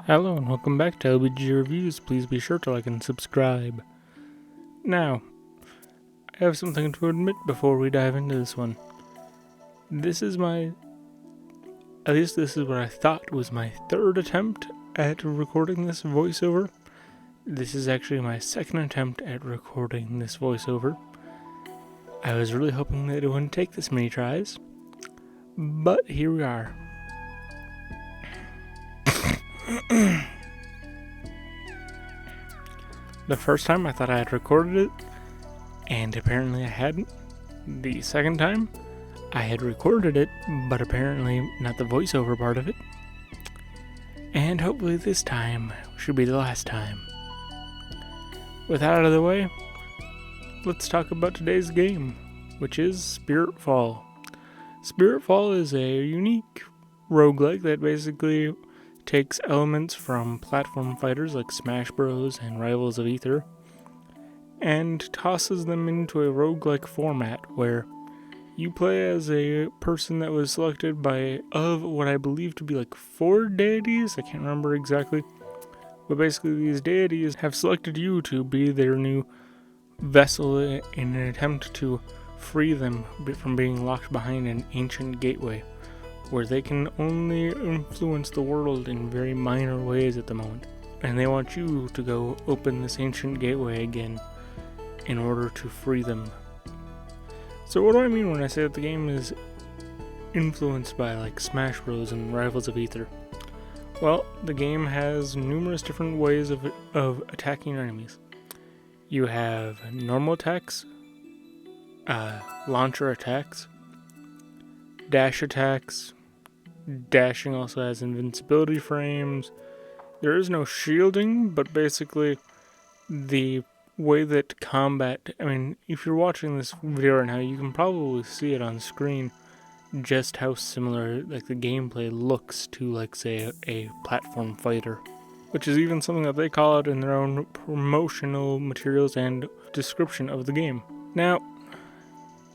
Hello and welcome back to LBG Reviews. Please be sure to like and subscribe. Now, I have something to admit before we dive into this one. This is what I thought was my third attempt at recording this voiceover. This is actually my second attempt at recording this voiceover. I was really hoping that it wouldn't take this many tries, but here we are. The first time I thought I had recorded it, and apparently I hadn't. The second time, I had recorded it, but apparently not the voiceover part of it. And hopefully this time should be the last time. With that out of the way, let's talk about today's game, which is Spiritfall. Spiritfall is a unique roguelike that basically takes elements from platform fighters like Smash Bros. And Rivals of Aether and tosses them into a roguelike format where you play as a person that was selected of what I believe to be like 4 deities. I can't remember exactly. But basically these deities have selected you to be their new vessel in an attempt to free them from being locked behind an ancient gateway, where they can only influence the world in very minor ways at the moment. And they want you to go open this ancient gateway again in order to free them. So what do I mean when I say that the game is influenced by like Smash Bros. And Rivals of Aether? Well, the game has numerous different ways of attacking your enemies. You have normal attacks, launcher attacks, dash attacks. Dashing also has invincibility frames. There is no shielding, but basically the way that if you're watching this video right now, you can probably see it on screen just how similar like the gameplay looks to like say a platform fighter, which is even something that they call out in their own promotional materials and description of the game. Now,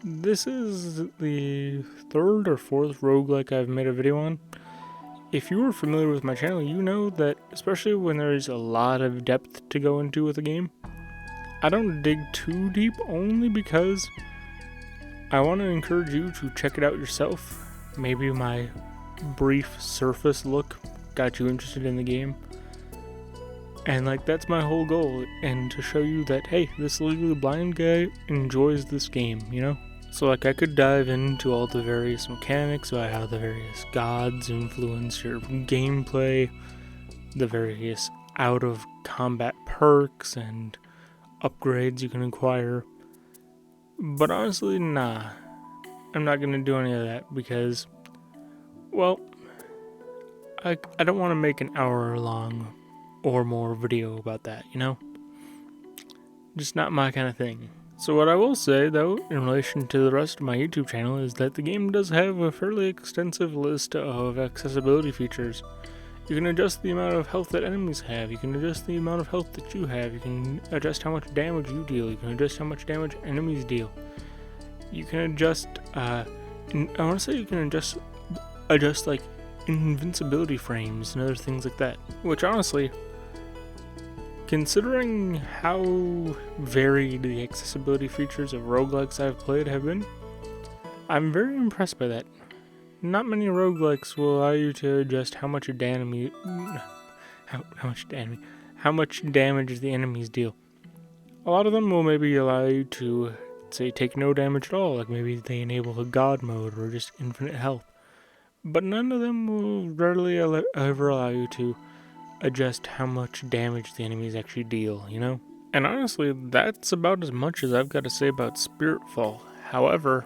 this is the third or fourth roguelike I've made a video on. If you are familiar with my channel, you know that especially when there's a lot of depth to go into with a game, I don't dig too deep, only because I want to encourage you to check it out yourself. Maybe my brief surface look got you interested in the game. And like that's my whole goal, and to show you that, hey, this legally blind guy enjoys this game, you know? So like I could dive into all the various mechanics about how the various gods influence your gameplay, the various out of combat perks and upgrades you can acquire. But honestly, nah. I'm not gonna do any of that because, well, I don't want to make an hour long or more video about that, you know? Just not my kind of thing. So what I will say, though, in relation to the rest of my YouTube channel, is that the game does have a fairly extensive list of accessibility features. You can adjust the amount of health that enemies have, you can adjust the amount of health that you have, you can adjust how much damage you deal, you can adjust how much damage enemies deal. You can adjust, you can adjust like invincibility frames and other things like that. Which honestly, considering how varied the accessibility features of roguelikes I've played have been, I'm very impressed by that. Not many roguelikes will allow you to adjust how much damage the enemies deal. A lot of them will maybe allow you to, say, take no damage at all, like maybe they enable a god mode or just infinite health. But none of them will readily ever allow you to adjust how much damage the enemies actually deal, you know? And honestly, that's about as much as I've got to say about Spiritfall. However,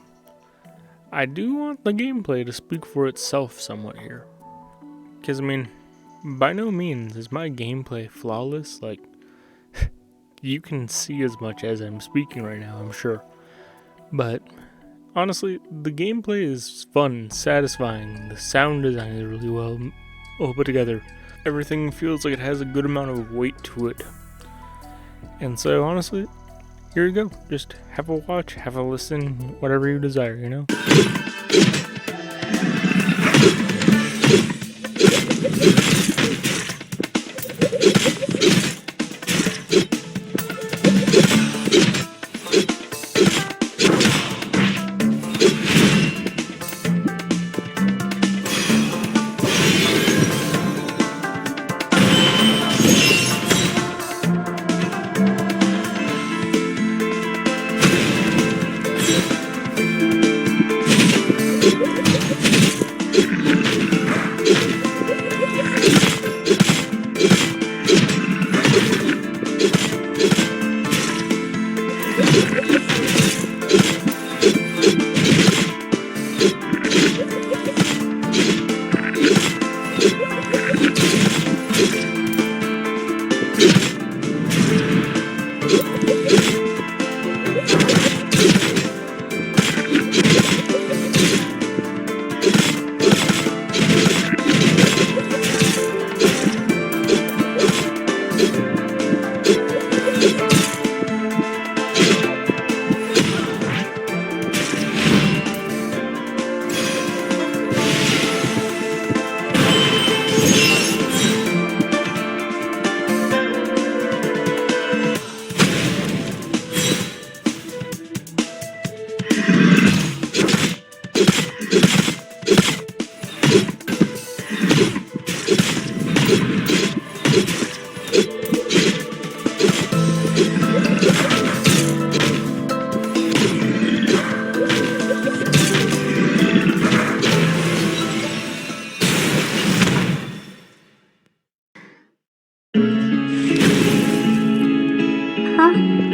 I do want the gameplay to speak for itself somewhat here. Because, by no means is my gameplay flawless. Like, you can see as much as I'm speaking right now, I'm sure. But honestly, the gameplay is fun, satisfying. The sound design is really well put together. Everything feels like it has a good amount of weight to it. And so honestly, here you go. Just have a watch, have a listen, whatever you desire, you know?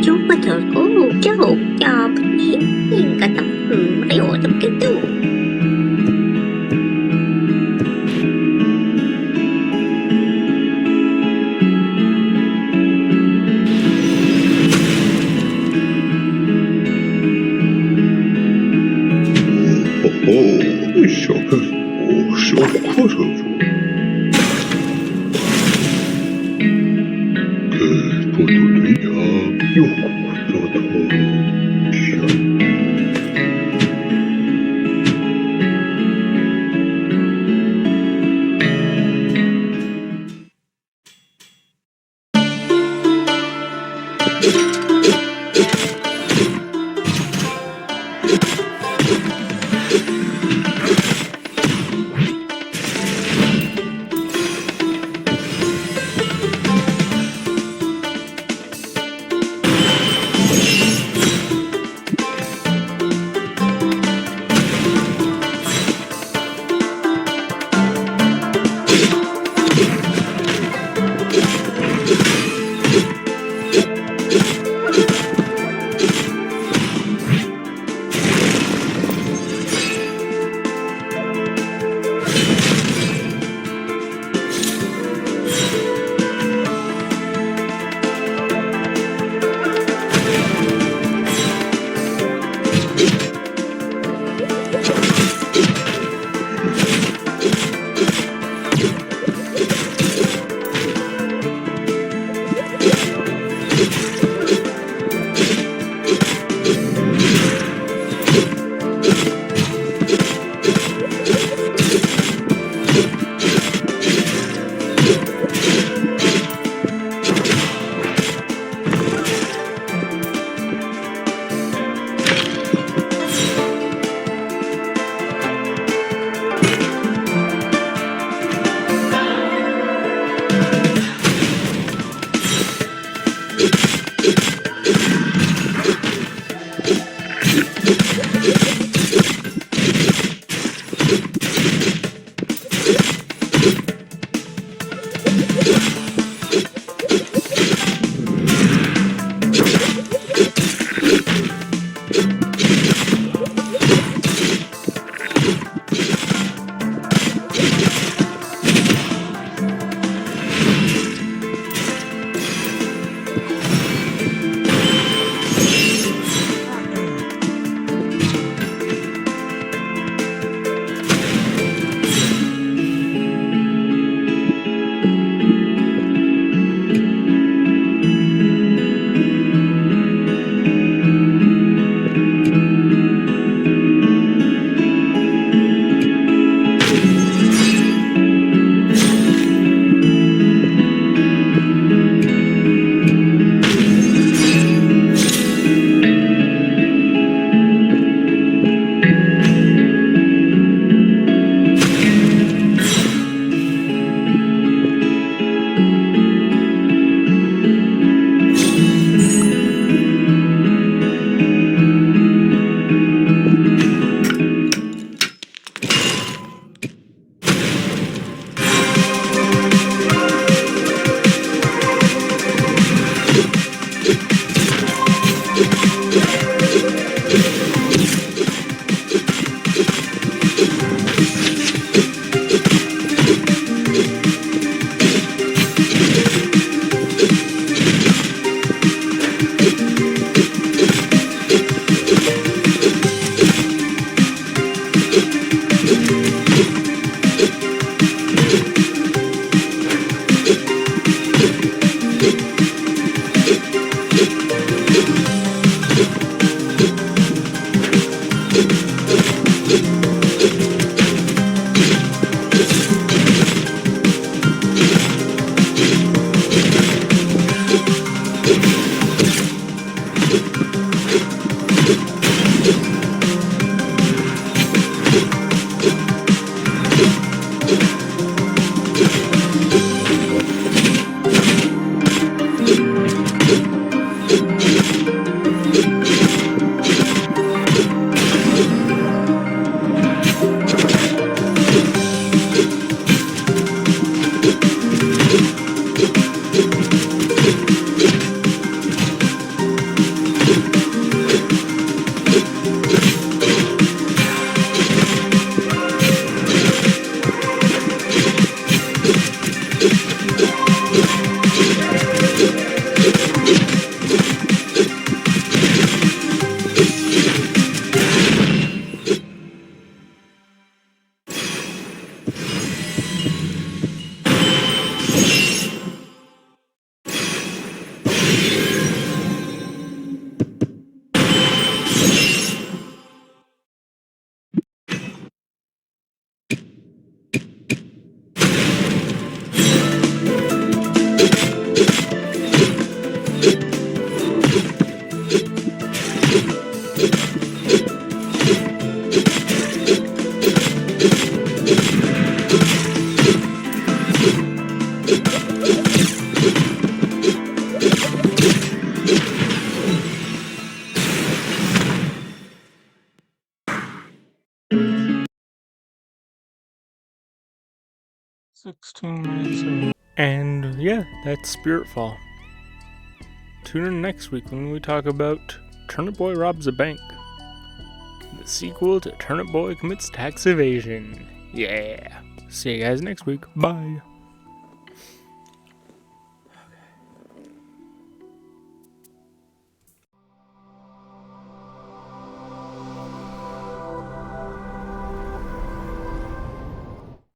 좁아들고 좁좁니 가다 어렵게도小客车夫，不对呀，又骨头香。16 minutes. And yeah, that's Spiritfall. Tune in next week when we talk about Turnip Boy Robs a Bank, the sequel to Turnip Boy Commits Tax Evasion. Yeah. See you guys next week. Bye.